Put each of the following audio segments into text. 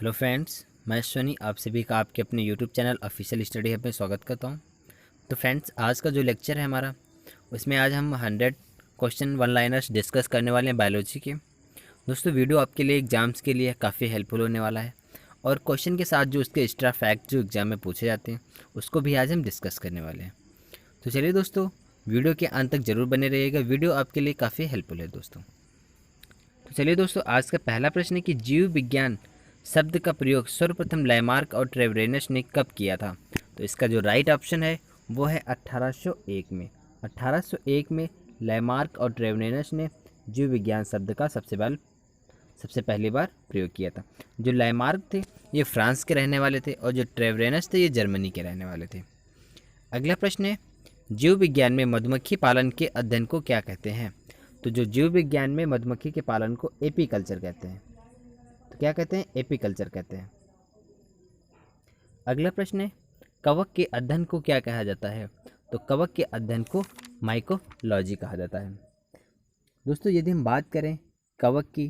Hello friends, मैं सोनी आप सभी का आपके अपने YouTube channel official study hub में स्वागत करता हूं। तो फ्रेंड्स, आज का जो लेक्चर है हमारा, उसमें आज हम 100 क्वेश्चन वन लाइनर्स डिस्कस करने वाले हैं बायोलॉजी के। दोस्तों, वीडियो आपके लिए एग्जाम्स के लिए काफ़ी हेल्पफुल होने वाला है और क्वेश्चन के साथ जो उसके एक्स्ट्रा फैक्ट जो एग्जाम में पूछे जाते हैं उसको भी आज हम डिस्कस करने वाले हैं। तो चलिए दोस्तों, वीडियो के अंत तक ज़रूर बने रहिएगा, वीडियो आपके लिए काफ़ी हेल्पफुल है दोस्तों। तो चलिए दोस्तों, आज का पहला प्रश्न है कि जीव विज्ञान शब्द का प्रयोग सर्वप्रथम लैमार्क और ट्रेवरेनस ने कब किया था। तो इसका जो राइट ऑप्शन है वो है 1801 में। 1801 में लैमार्क और ट्रेवरेनस ने जीव विज्ञान शब्द का सबसे पहली बार प्रयोग किया था। जो लैमार्क थे ये फ्रांस के रहने वाले थे और जो ट्रेवरेनस थे ये जर्मनी के रहने वाले थे। अगला प्रश्न है, जीव विज्ञान में मधुमक्खी पालन के अध्ययन को क्या कहते हैं। तो जो जीव विज्ञान में मधुमक्खी के पालन को एपीकल्चर कहते हैं। तो क्या कहते हैं? एपीकल्चर कहते हैं। अगला प्रश्न है, कवक के अध्ययन को क्या कहा जाता है। तो कवक के अध्ययन को माइकोलॉजी कहा जाता है। दोस्तों, यदि हम बात करें कवक की,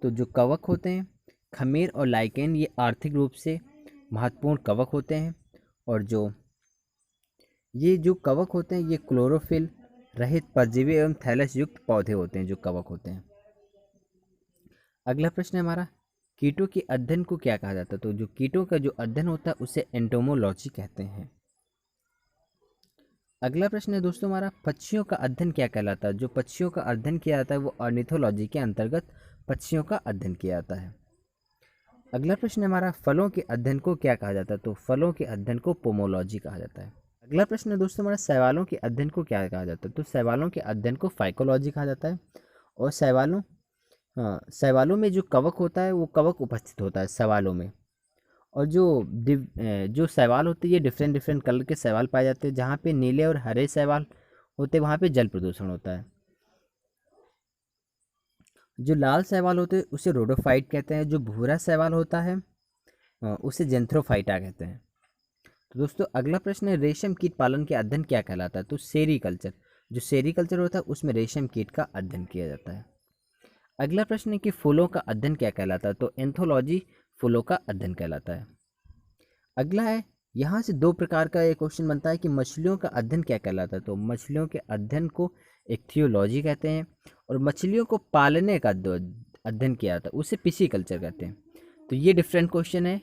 तो जो कवक होते हैं खमीर और लाइकेन, ये आर्थिक रूप से महत्वपूर्ण कवक होते हैं। और ये जो कवक होते हैं ये क्लोरोफिल रहित परजीवी एवं थैलस युक्त पौधे होते हैं जो कवक होते हैं। अगला प्रश्न है हमारा, कीटों के अध्ययन को क्या कहा जाता है। तो जो कीटों का जो अध्ययन होता है उसे एंटोमोलॉजी कहते हैं। अगला प्रश्न है दोस्तों हमारा, पक्षियों का अध्ययन क्या कहलाता है। जो पक्षियों का अध्ययन किया जाता है वो ऑर्निथोलॉजी के अंतर्गत पक्षियों का अध्ययन किया जाता है। अगला प्रश्न है हमारा, फलों के अध्ययन को क्या कहा जाता है। तो फलों के अध्ययन को पोमोलॉजी कहा जाता है। अगला प्रश्न है दोस्तों हमारा, शैवालों के अध्ययन को क्या कहा जाता है। तो शैवालों के अध्ययन को फाइकोलॉजी कहा जाता है। और शैवालों में जो कवक होता है वो कवक उपस्थित होता है शैवालों में। और जो शैवाल होते हैं ये डिफरेंट डिफरेंट कलर के शैवाल पाए जाते हैं। जहाँ पे नीले और हरे शैवाल होते हैं वहाँ पे जल प्रदूषण होता है। जो लाल शैवाल होते हैं उसे रोडोफाइट कहते हैं। जो भूरा शैवाल होता है उसे जेंथ्रोफाइटा कहते हैं। तो दोस्तों, अगला प्रश्न है, रेशम कीट पालन के अध्ययन क्या कहलाता है। तो सेरीकल्चर। जो सेरीकल्चर होता है उसमें रेशम कीट का अध्ययन किया जाता है। अगला प्रश्न है कि फूलों का अध्ययन क्या कहलाता है। तो एंथोलॉजी फूलों का अध्ययन कहलाता है। अगला है, यहाँ से दो प्रकार का एक क्वेश्चन बनता है कि मछलियों का अध्ययन क्या कहलाता है। तो मछलियों के अध्ययन को इक्थियोलॉजी कहते हैं। और मछलियों को पालने का अध्ययन किया जाता है उसे पिसीकल्चर कहते हैं। तो ये डिफरेंट क्वेश्चन है।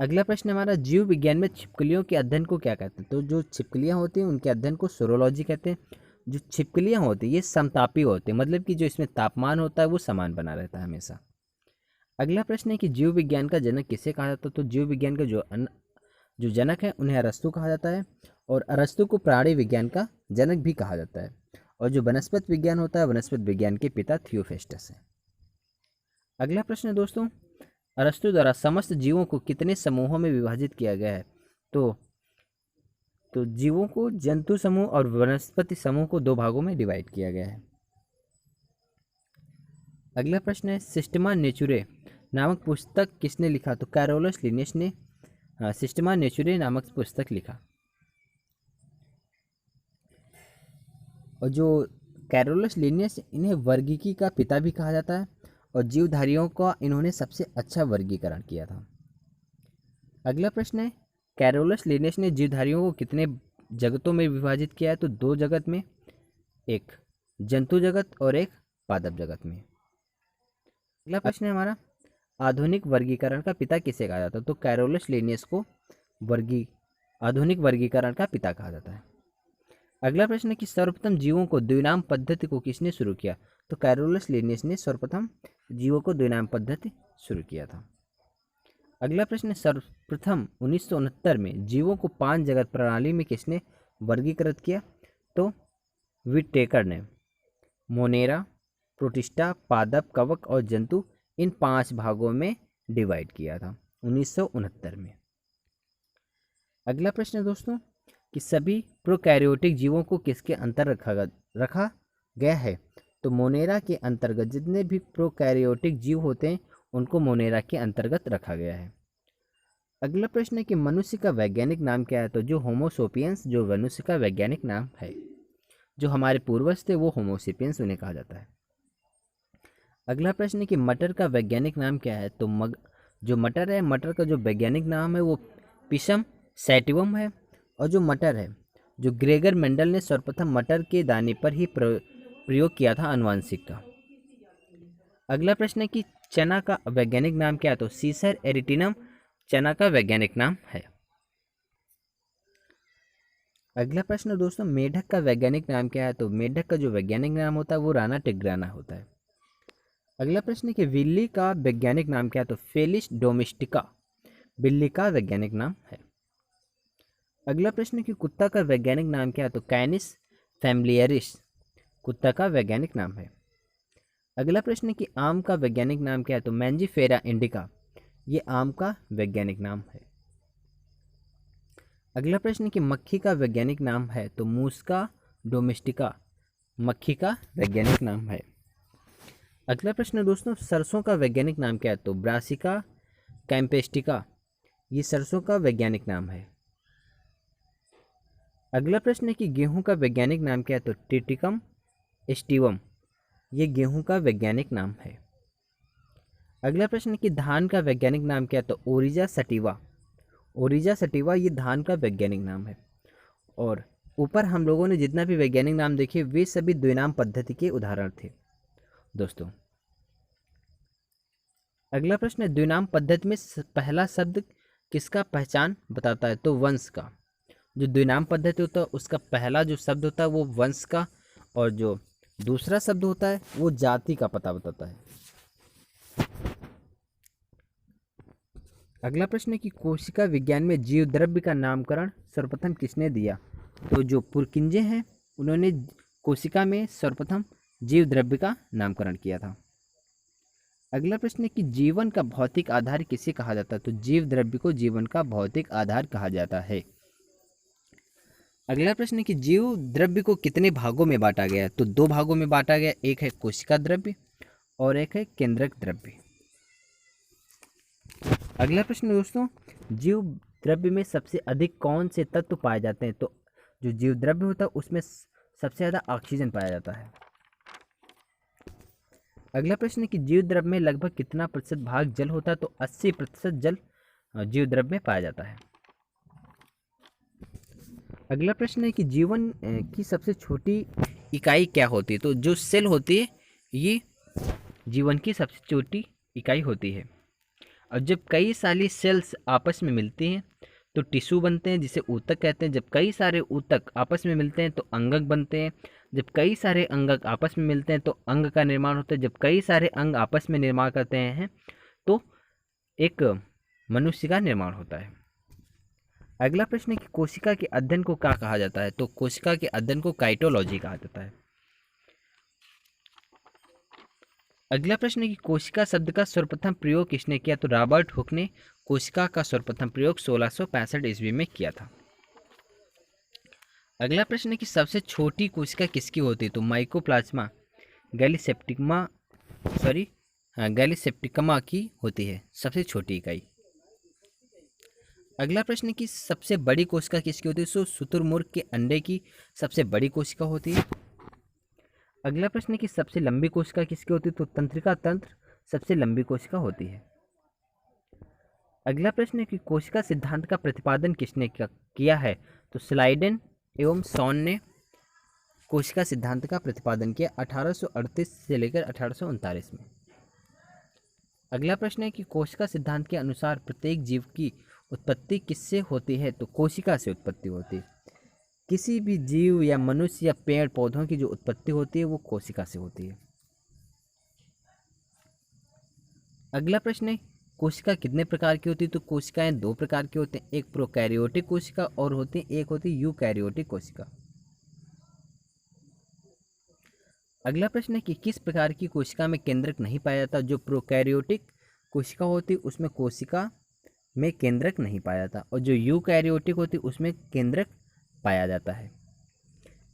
अगला प्रश्न हमारा, जीव विज्ञान में छिपकलियों के अध्ययन को क्या कहते हैं। तो जो छिपकलियाँ होती हैं उनके अध्ययन को सोरोलॉजी कहते हैं। जो छिपकलियाँ होती हैं ये समतापी होते हैं, मतलब कि जो इसमें तापमान होता है वो समान बना रहता है हमेशा। अगला प्रश्न है कि जीव विज्ञान का जनक किसे कहा जाता है। तो जीव विज्ञान का जो जनक है उन्हें अरस्तु कहा जाता है। और अरस्तु को प्राणी विज्ञान का जनक भी कहा जाता है। और जो वनस्पति विज्ञान होता है वनस्पति विज्ञान के पिता थियोफेस्टस है। अगला प्रश्न है दोस्तों, अरस्तु द्वारा समस्त जीवों को कितने समूहों में विभाजित किया गया है। तो जीवों को जंतु समूह और वनस्पति समूह को दो भागों में डिवाइड किया गया है। अगला प्रश्न है, सिस्टमा नेचुरे नामक पुस्तक किसने लिखा। तो कैरोलस लिनियस ने सिस्टमा नेचुरे नामक पुस्तक लिखा। और जो कैरोलस लिनियस, इन्हें वर्गीकी का पिता भी कहा जाता है और जीवधारियों का इन्होंने सबसे अच्छा वर्गीकरण किया था। अगला प्रश्न है, कैरोलस लिनियस ने जीवधारियों को कितने जगतों में विभाजित किया है। तो दो जगत में, एक जंतु जगत और एक पादप जगत में। अगला प्रश्न है हमारा, आधुनिक वर्गीकरण का पिता किसे कहा जाता है। तो कैरोलस लिनियस को आधुनिक वर्गीकरण का पिता कहा जाता है। अगला प्रश्न है कि सर्वप्रथम जीवों को द्विनाम पद्धति को किसने शुरू किया। तो कैरोलस लिनियस ने सर्वप्रथम जीवों को द्विनाम पद्धति शुरू किया था। अगला प्रश्न है, सर्वप्रथम 1969 में जीवों को 5 जगत प्रणाली में किसने वर्गीकृत किया। तो विटेकर ने मोनेरा, प्रोटिस्टा, पादप, कवक और जंतु, इन 5 भागों में डिवाइड किया था 1969 में। अगला प्रश्न है दोस्तों कि सभी प्रोकैरियोटिक जीवों को किसके अंतर रखा गया है। तो मोनेरा के अंतर्गत जितने भी प्रोकैरियोटिक जीव होते हैं उनको मोनेरा के अंतर्गत रखा गया है। अगला प्रश्न है कि मनुष्य का वैज्ञानिक नाम क्या है। तो जो होमोसोपियंस जो मनुष्य का वैज्ञानिक नाम है, जो हमारे पूर्वज थे वो होमोसेपियंस उन्हें कहा जाता है। अगला प्रश्न है कि मटर का वैज्ञानिक नाम क्या है। जो मटर है, मटर का जो वैज्ञानिक नाम है वो पिसम सैटिवम है। और जो मटर है, जो ग्रेगर मेंडल ने सर्वप्रथम मटर के दाने पर ही प्रयोग किया था आनुवांशिक का। अगला प्रश्न है कि चना का वैज्ञानिक नाम क्या है? तो सीसर एरिटिनम चना का वैज्ञानिक नाम है। अगला प्रश्न दोस्तों, मेढक का वैज्ञानिक नाम क्या है? तो मेढक का जो वैज्ञानिक नाम होता है वो राना टिग्राना होता है। अगला प्रश्न है कि बिल्ली का वैज्ञानिक नाम क्या है? तो फेलिस डोमेस्टिका बिल्ली का वैज्ञानिक नाम है। अगला प्रश्न है कि कुत्ता का वैज्ञानिक नाम क्या है? तो कैनिस फैमिलियरिस कुत्ता का वैज्ञानिक नाम है। अगला प्रश्न है कि आम का वैज्ञानिक नाम क्या है? तो मैंजीफेरा इंडिका ये आम का वैज्ञानिक नाम है। अगला प्रश्न है कि मक्खी का वैज्ञानिक नाम है? तो मूस्का डोमेस्टिका मक्खी का वैज्ञानिक नाम है। अगला प्रश्न दोस्तों, सरसों का वैज्ञानिक नाम क्या है? तो ब्रासिका कैम्पेस्टिका ये सरसों का वैज्ञानिक नाम है। अगला प्रश्न है कि गेहूं का वैज्ञानिक नाम क्या है? तो टिटिकम एस्टिवम ये गेहूं का वैज्ञानिक नाम है। अगला प्रश्न है कि धान का वैज्ञानिक नाम क्या है? तो ओरिजा सटिवा ये धान का वैज्ञानिक नाम है। और ऊपर हम लोगों ने जितना भी वैज्ञानिक नाम देखे वे सभी द्विनाम पद्धति के उदाहरण थे दोस्तों। अगला प्रश्न है, द्विनाम पद्धति में पहला शब्द किसका पहचान बताता है? तो वंश का। जो द्विनाम पद्धति होता है उसका पहला जो शब्द होता है वो वंश का, और जो दूसरा शब्द होता है वो जाति का पता बताता है। अगला प्रश्न है कि कोशिका विज्ञान में जीव द्रव्य का नामकरण सर्वप्रथम किसने दिया? तो जो पुरकिंजे हैं उन्होंने कोशिका में सर्वप्रथम जीव द्रव्य का नामकरण किया था। अगला प्रश्न है कि जीवन का भौतिक आधार किसे कहा जाता है? तो जीव द्रव्य को जीवन का भौतिक आधार कहा जाता है। अगला प्रश्न है कि जीव द्रव्य को कितने भागों में बांटा गया है? तो दो भागों में बांटा गया, एक है कोशिका द्रव्य और एक है केंद्रक द्रव्य। अगला प्रश्न दोस्तों, जीव द्रव्य में सबसे अधिक कौन से तत्व पाए जाते हैं? तो जो जीव द्रव्य होता है उसमें सबसे ज़्यादा ऑक्सीजन पाया जाता है। अगला प्रश्न है कि जीव द्रव्य में लगभग कितना प्रतिशत भाग जल होता है? तो 80% जल जीव द्रव्य में पाया जाता है। अगला प्रश्न है कि जीवन की सबसे छोटी इकाई क्या होती है? तो जो सेल होती है ये जीवन की सबसे छोटी इकाई होती है। और जब कई सारी सेल्स आपस में मिलती हैं तो टिश्यू बनते हैं जिसे ऊतक कहते हैं। जब कई सारे ऊतक आपस में मिलते हैं तो अंगक बनते हैं। जब कई सारे अंगक आपस में मिलते हैं तो अंग का निर्माण होता है। जब कई सारे अंग आपस में निर्माण करते हैं तो एक मनुष्य का निर्माण होता है। अगला प्रश्न है कि कोशिका के अध्ययन को क्या कहा जाता है? तो कोशिका के अध्ययन को काइटोलॉजी कहा जाता है। अगला प्रश्न है कि कोशिका शब्द का सर्वप्रथम प्रयोग किसने किया? तो रॉबर्ट हुक ने कोशिका का सर्वप्रथम प्रयोग 1665 ईस्वी में किया था। अगला प्रश्न है कि सबसे छोटी कोशिका किसकी होती है? तो माइकोप्लाज्मा गैलीसेप्टिकमा की होती है सबसे छोटी इकाई। अगला प्रश्न है कि सबसे बड़ी कोशिका किसकी होती है? सो शुतुरमुर्ग के अंडे की सबसे बड़ी कोशिका होती है। अगला प्रश्न है कि सबसे लंबी कोशिका किसकी होती है? तो तंत्रिका तंत्र सबसे लंबी कोशिका होती है। अगला प्रश्न है कि कोशिका सिद्धांत का प्रतिपादन किसने किया है? तो स्लाइडेन एवं सॉन ने कोशिका सिद्धांत का प्रतिपादन किया 1838 से लेकर 1839 में। अगला प्रश्न है कि कोशिका सिद्धांत के अनुसार प्रत्येक जीव की उत्पत्ति किससे होती है? तो कोशिका से उत्पत्ति होती है। किसी भी जीव या मनुष्य या पेड़ पौधों की जो उत्पत्ति होती है वो कोशिका से होती है। अगला प्रश्न है कोशिका कितने प्रकार की होती है? तो कोशिकाएं दो प्रकार की होती हैं, एक प्रोकैरियोटिक कोशिका और एक होती है यूकैरियोटिक कोशिका। अगला प्रश्न है कि किस प्रकार की कोशिका में केंद्रक नहीं पाया जाता? जो प्रोकैरियोटिक कोशिका होती है उसमें कोशिका में केंद्रक नहीं पाया जाता, और जो यूकैरियोटिक होती है उसमें केंद्रक पाया जाता है।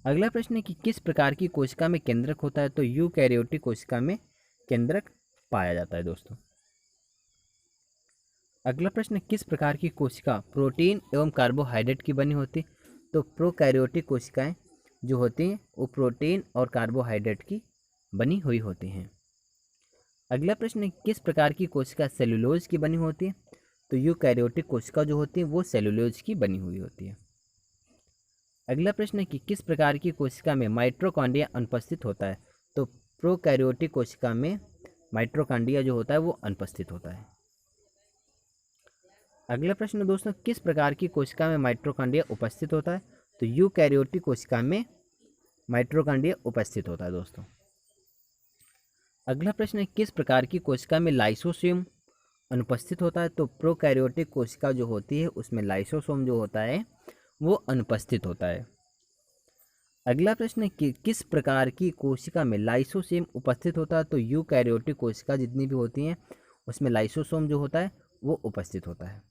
अगला प्रश्न है कि किस प्रकार की कोशिका में केंद्रक होता है? तो यूकैरियोटिक कोशिका में केंद्रक पाया जाता है दोस्तों। अगला प्रश्न, किस प्रकार की कोशिका प्रोटीन एवं कार्बोहाइड्रेट की बनी होती? तो प्रोकैरियोटिक कोशिकाएं जो होती हैं वो प्रोटीन और कार्बोहाइड्रेट की बनी हुई होती हैं। अगला प्रश्न है, किस प्रकार की कोशिका सेलुलोज की बनी होती है? तो यूकैरियोटिक कोशिका जो होती है वो सेलुलोज की बनी हुई होती है। अगला प्रश्न है कि किस प्रकार की कोशिका में माइटोकॉन्ड्रिया अनुपस्थित होता है? तो प्रोकैरियोटिक कोशिका में माइटोकॉन्ड्रिया जो होता है वो अनुपस्थित होता है। अगला प्रश्न दोस्तों, किस प्रकार की कोशिका में माइटोकॉन्ड्रिया उपस्थित होता है? तो यूकैरियोटिक कोशिका में माइटोकॉन्ड्रिया उपस्थित होता है दोस्तों। अगला प्रश्न है, किस प्रकार की कोशिका में लाइसोसोम अनुपस्थित होता है? तो प्रोकैरियोटिक कोशिका जो होती है उसमें लाइसोसोम जो होता है वो अनुपस्थित होता है। अगला प्रश्न है कि किस प्रकार की कोशिका में लाइसोसोम उपस्थित होता है? तो यूकैरियोटिक कोशिका जितनी भी होती हैं उसमें लाइसोसोम जो होता है वो उपस्थित होता है।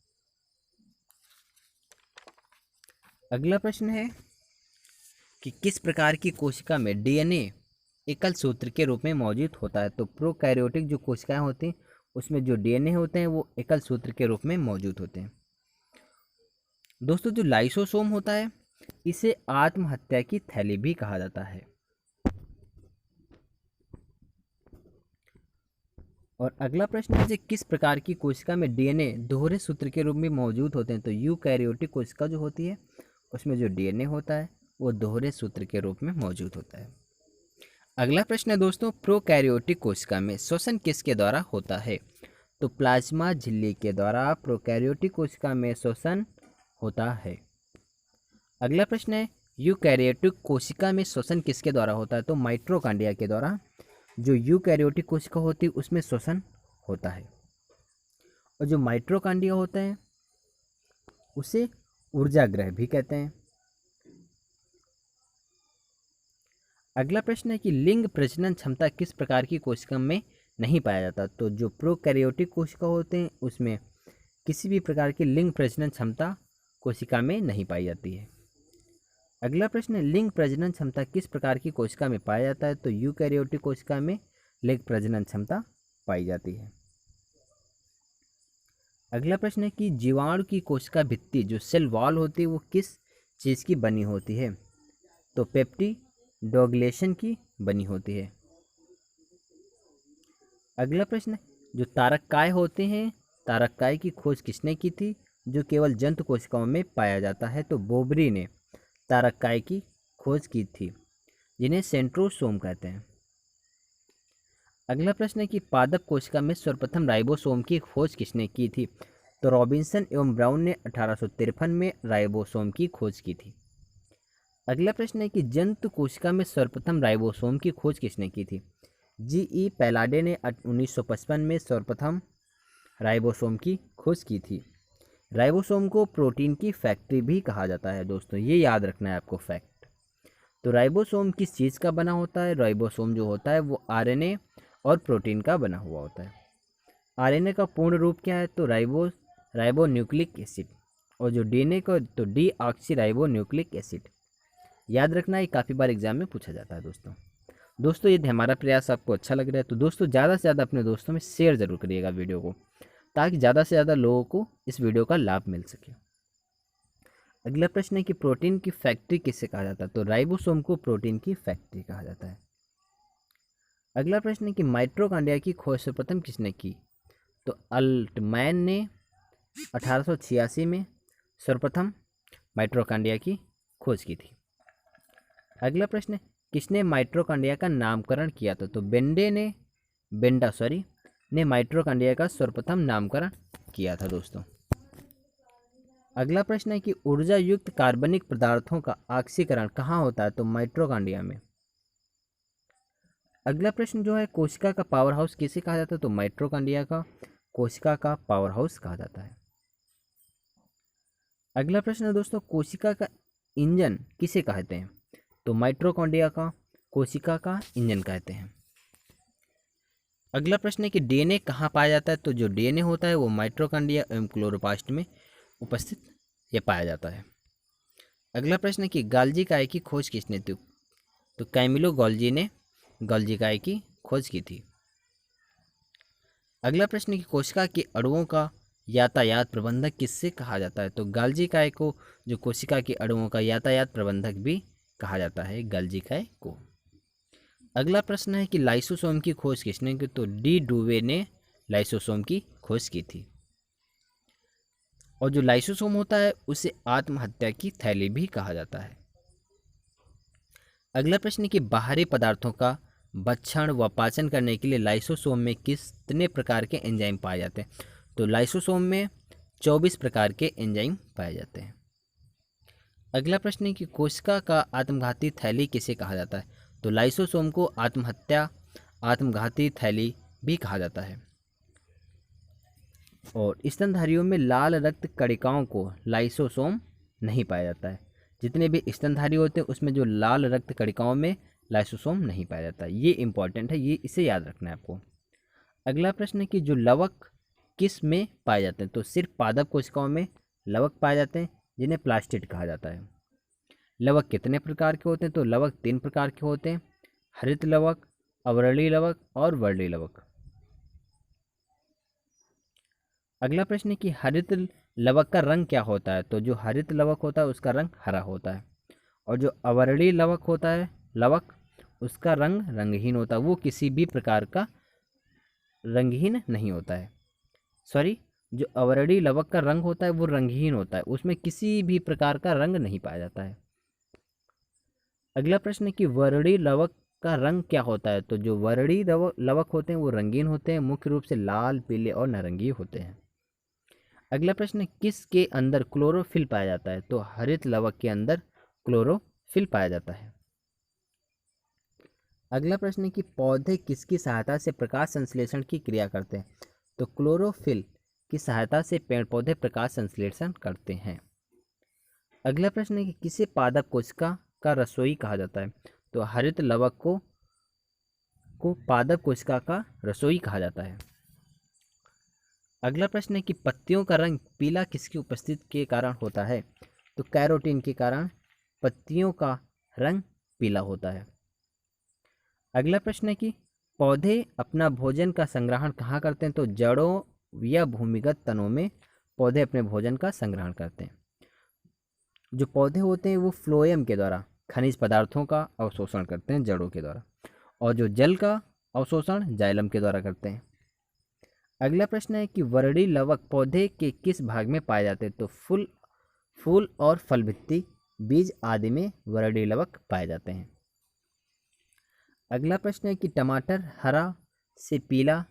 अगला प्रश्न है कि किस प्रकार की कोशिका में डीएनए एकल सूत्र के रूप में मौजूद होता है? तो प्रोकैरियोटिक जो कोशिकाएं होती हैं उसमें जो डीएनए होते हैं वो एकल सूत्र के रूप में मौजूद होते हैं। दोस्तों, जो लाइसोसोम होता है इसे आत्महत्या की थैली भी कहा जाता है। और अगला प्रश्न है, किस प्रकार की कोशिका में डीएनए दोहरे सूत्र के रूप में मौजूद होते हैं? तो यूकैरियोटिक कोशिका जो होती है उसमें जो डीएनए होता है वो दोहरे सूत्र के रूप में मौजूद होता है। अगला प्रश्न है दोस्तों, प्रोकैरियोटिक कोशिका में श्वसन किसके द्वारा होता है? तो प्लाज्मा झिल्ली के द्वारा प्रोकैरियोटिक कोशिका में श्वसन होता है। अगला प्रश्न है, यूकैरियोटिक कोशिका में श्वसन किसके द्वारा होता है? तो माइटोकॉन्ड्रिया के द्वारा जो यूकैरियोटिक कोशिका होती है उसमें श्वसन होता है। और जो माइटोकॉन्ड्रिया होता है उसे ऊर्जा ग्रह भी कहते हैं। अगला प्रश्न है कि लिंग प्रजनन क्षमता किस प्रकार की कोशिका में नहीं पाया जाता? तो जो प्रोकैरियोटिक कोशिका होते हैं उसमें किसी भी प्रकार की लिंग प्रजनन क्षमता कोशिका में नहीं पाई जाती है। अगला प्रश्न है, लिंग प्रजनन क्षमता किस प्रकार की कोशिका में पाया जाता है? तो यूकैरियोटिक कोशिका में लिंग प्रजनन क्षमता पाई जाती है। अगला प्रश्न है कि जीवाणु की कोशिका भित्ति जो सेल वॉल होती है वो किस चीज़ की बनी होती है? तो पेप्टिडोग्लेशन की बनी होती है। अगला प्रश्न है, जो तारककाय होते हैं तारककाय की खोज किसने की थी? जो केवल जंतु कोशिकाओं में पाया जाता है। तो बोबरी ने तारककाय की खोज की थी जिन्हें सेंट्रोसोम कहते हैं। अगला प्रश्न है कि पादप कोशिका में सर्वप्रथम राइबोसोम की खोज किसने की थी? तो रॉबिन्सन एवं ब्राउन ने 1853 में राइबोसोम की खोज की थी। अगला प्रश्न है कि जंतु कोशिका में सर्वप्रथम राइबोसोम की खोज किसने की थी? जी.ई. पैलाडे ने 1955 में सर्वप्रथम राइबोसोम की खोज की थी। राइबोसोम को प्रोटीन की फैक्ट्री भी कहा जाता है दोस्तों, ये याद रखना है आपको फैक्ट। तो राइबोसोम किस चीज़ का बना होता है? राइबोसोम जो होता है वो आरएनए और प्रोटीन का बना हुआ होता है। आरएनए का पूर्ण रूप क्या है? तो राइबोन्यूक्लिक एसिड। और जो डीएनए का तो डीऑक्सीराइबोन्यूक्लिक एसिड। याद रखना, ये काफ़ी बार एग्जाम में पूछा जाता है दोस्तों यदि हमारा प्रयास आपको अच्छा लग रहा है तो दोस्तों ज़्यादा से ज़्यादा अपने दोस्तों में शेयर ज़रूर करिएगा वीडियो को, ताकि ज़्यादा से ज़्यादा लोगों को इस वीडियो का लाभ मिल सके। अगला प्रश्न है कि प्रोटीन की फैक्ट्री किसे कहा जाता है? तो राइबोसोम को प्रोटीन की फैक्ट्री कहा जाता है। अगला प्रश्न है कि माइटोकॉन्ड्रिया की खोज सर्वप्रथम किसने की? तो अल्टमैन ने 1886 में सर्वप्रथम माइटोकॉन्ड्रिया की खोज की थी। अगला प्रश्न है, किसने माइटोकॉन्ड्रिया का नामकरण किया था? तो बेंडा ने माइटोकॉन्ड्रिया का सर्वप्रथम नामकरण किया था दोस्तों। अगला प्रश्न है कि ऊर्जा युक्त कार्बनिक पदार्थों का ऑक्सीकरण कहाँ होता है? तो माइटोकॉन्ड्रिया में। अगला प्रश्न जो है, कोशिका का पावर हाउस किसे कहा जाता है? तो माइटोकॉन्ड्रिया का कोशिका का पावर हाउस कहा जाता है। अगला प्रश्न है दोस्तों, कोशिका का इंजन किसे कहते हैं? तो माइटोकॉन्ड्रिया का कोशिका का इंजन कहते हैं। अगला प्रश्न है कि डीएनए कहाँ पाया जाता है? तो जो डीएनए होता है वो माइटोकॉन्ड्रिया एवं क्लोरोप्लास्ट में उपस्थित या पाया जाता है। अगला प्रश्न है कि गाल्जी काय की खोज किसने की? तो कैमिलो गोल्जी ने गोल्जी काय की खोज की थी। अगला प्रश्न है कि कोशिका के अणुओं का यातायात प्रबंधक किससे कहा जाता है? तो गाल्जी काय को जो कोशिका के अणुओं का यातायात प्रबंधक भी कहा जाता है, गाल्जी काय को। अगला प्रश्न है कि लाइसोसोम की खोज किसने की? तो डी डुवे ने लाइसोसोम की खोज की थी। और जो लाइसोसोम होता है उसे आत्महत्या की थैली भी कहा जाता है। अगला प्रश्न है कि बाहरी पदार्थों का भक्षण व पाचन करने के लिए लाइसोसोम में कितने प्रकार के एंजाइम पाए जाते हैं? तो लाइसोसोम में 24 प्रकार के एंजाइम पाए जाते हैं। अगला प्रश्न है कि कोशिका का आत्मघाती थैली किसे कहा जाता है? तो लाइसोसोम को आत्मघाती थैली भी कहा जाता है। और स्तनधारियों में लाल रक्त कणिकाओं को लाइसोसोम नहीं पाया जाता है। जितने भी स्तनधारी होते हैं उसमें जो लाल रक्त कणिकाओं में लाइसोसोम नहीं पाया जाता। ये इंपॉर्टेंट है, ये इसे याद रखना है आपको। अगला प्रश्न है कि जो लवक किस में पाए जाते हैं? तो सिर्फ पादप कोशिकाओं में लवक पाए जाते हैं, जिन्हें प्लास्टिड कहा जाता है। लवक कितने प्रकार के होते हैं? तो लवक 3 प्रकार के होते हैं, हरित लवक, अवरली लवक और वर्ली लवक। अगला प्रश्न है कि हरित लवक का रंग क्या होता है? तो जो हरित लवक होता है उसका रंग हरा होता है। और जो अवर्णीय लवक होता है उसका रंग रंगहीन होता है, वो किसी भी प्रकार का रंगहीन नहीं होता है। सॉरी, जो अवर्णीय लवक का रंग होता है वो रंगहीन होता है, उसमें किसी भी प्रकार का रंग नहीं पाया जाता है। अगला प्रश्न है कि वर्णीय लवक का रंग क्या होता है? तो जो वर्णीय लवक होते हैं वो रंगीन होते हैं, मुख्य रूप से लाल, पीले और नारंगी होते हैं। अगला प्रश्न है किसके अंदर क्लोरोफिल पाया जाता है? तो हरित लवक के अंदर क्लोरोफिल पाया जाता है। अगला प्रश्न है कि पौधे किसकी सहायता से प्रकाश संश्लेषण की क्रिया करते हैं? तो क्लोरोफिल की सहायता से पेड़ पौधे प्रकाश संश्लेषण करते हैं। अगला प्रश्न है कि किसे पादप कोशिका का रसोई कहा जाता है? तो हरित लवक को पादप कोशिका का रसोई कहा जाता है। अगला प्रश्न है कि पत्तियों का रंग पीला किसकी उपस्थिति के कारण होता है? तो कैरोटीन के कारण पत्तियों का रंग पीला होता है। अगला प्रश्न है कि पौधे अपना भोजन का संग्रहण कहाँ करते हैं? तो जड़ों या भूमिगत तनों में पौधे अपने भोजन का संग्रहण करते हैं। जो पौधे होते हैं वो फ्लोएम के द्वारा खनिज पदार्थों का अवशोषण करते हैं जड़ों के द्वारा, और जो जल का अवशोषण जाइलम के द्वारा करते हैं। अगला प्रश्न है कि वर्णी लवक पौधे के किस भाग में पाए जाते हैं? तो फूल और फल भित्ति, बीज आदि में वर्णी लवक पाए जाते हैं। अगला प्रश्न है कि टमाटर हरा से पीला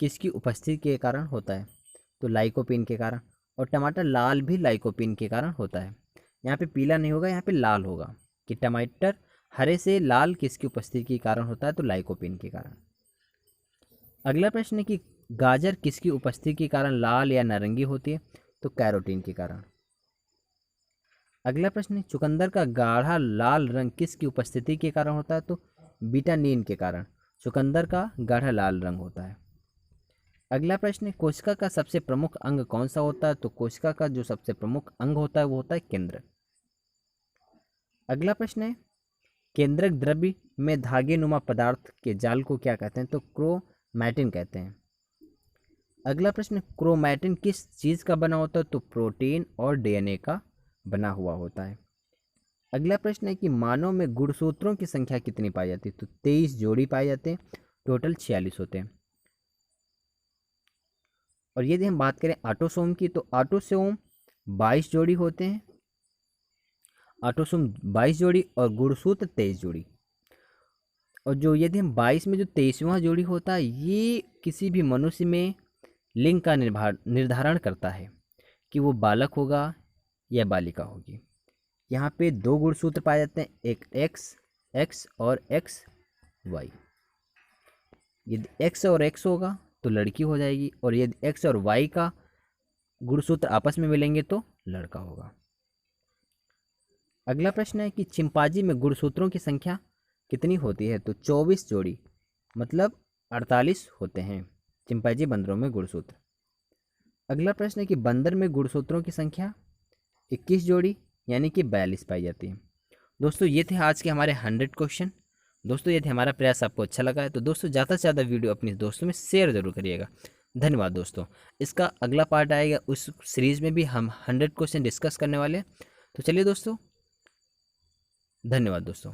किसकी उपस्थिति के कारण होता है? तो लाइकोपीन के कारण। और टमाटर लाल भी लाइकोपीन के कारण होता है। यहाँ पे पीला नहीं होगा, यहाँ पे लाल होगा कि टमाटर हरे से लाल किसकी उपस्थिति के कारण होता है? तो लाइकोपीन के कारण। अगला प्रश्न है कि गाजर किसकी उपस्थिति के कारण लाल या नारंगी होती है? तो कैरोटीन के कारण। अगला प्रश्न है चुकंदर का गाढ़ा लाल रंग किसकी उपस्थिति के कारण होता है? तो विटानिन के कारण चुकंदर का गाढ़ा लाल रंग होता है। अगला प्रश्न है कोशिका का सबसे प्रमुख अंग कौन सा होता है? तो कोशिका का जो सबसे प्रमुख अंग होता है वो होता है केंद्रक। अगला प्रश्न है केंद्रक द्रव्य में धागे नुमा पदार्थ के जाल को क्या कहते हैं? तो क्रोमैटिन कहते हैं। अगला प्रश्न क्रोमैटिन किस चीज़ का बना होता है? तो प्रोटीन और डीएनए का बना हुआ होता है। अगला प्रश्न है कि मानव में गुणसूत्रों की संख्या कितनी पाई जाती है? तो 23 जोड़ी पाए जाते हैं, टोटल 46 होते हैं। और यदि हम बात करें ऑटोसोम की, तो ऑटोसोम 22 जोड़ी होते हैं, ऑटोसोम 22 जोड़ी और गुणसूत्र 23 जोड़ी। और जो यदि हम 22 में जो 23वां जोड़ी होता है ये किसी भी मनुष्य में लिंग का निर्धारण करता है कि वो बालक होगा या बालिका होगी। यहाँ पे 2 गुणसूत्र पाए जाते हैं, एक एक्स और एक्स वाई। यदि एक्स और एक्स होगा तो लड़की हो जाएगी, और यदि एक्स और वाई का गुणसूत्र आपस में मिलेंगे तो लड़का होगा। अगला प्रश्न है कि चिंपांजी में गुणसूत्रों की संख्या कितनी होती है? तो 24 जोड़ी, मतलब 48 होते हैं चिंपांजी बंदरों में गुणसूत्र। अगला प्रश्न है कि बंदर में गुणसूत्रों की संख्या 21 जोड़ी यानी कि 42 पाई जाती है। दोस्तों ये थे आज के हमारे 100 क्वेश्चन। दोस्तों यदि हमारा प्रयास आपको अच्छा लगा है तो दोस्तों ज़्यादा से ज़्यादा वीडियो अपने दोस्तों में शेयर ज़रूर करिएगा। धन्यवाद दोस्तों। इसका अगला पार्ट आएगा, उस सीरीज़ में भी हम 100 क्वेश्चन डिस्कस करने वाले हैं। तो चलिए दोस्तों, धन्यवाद दोस्तों।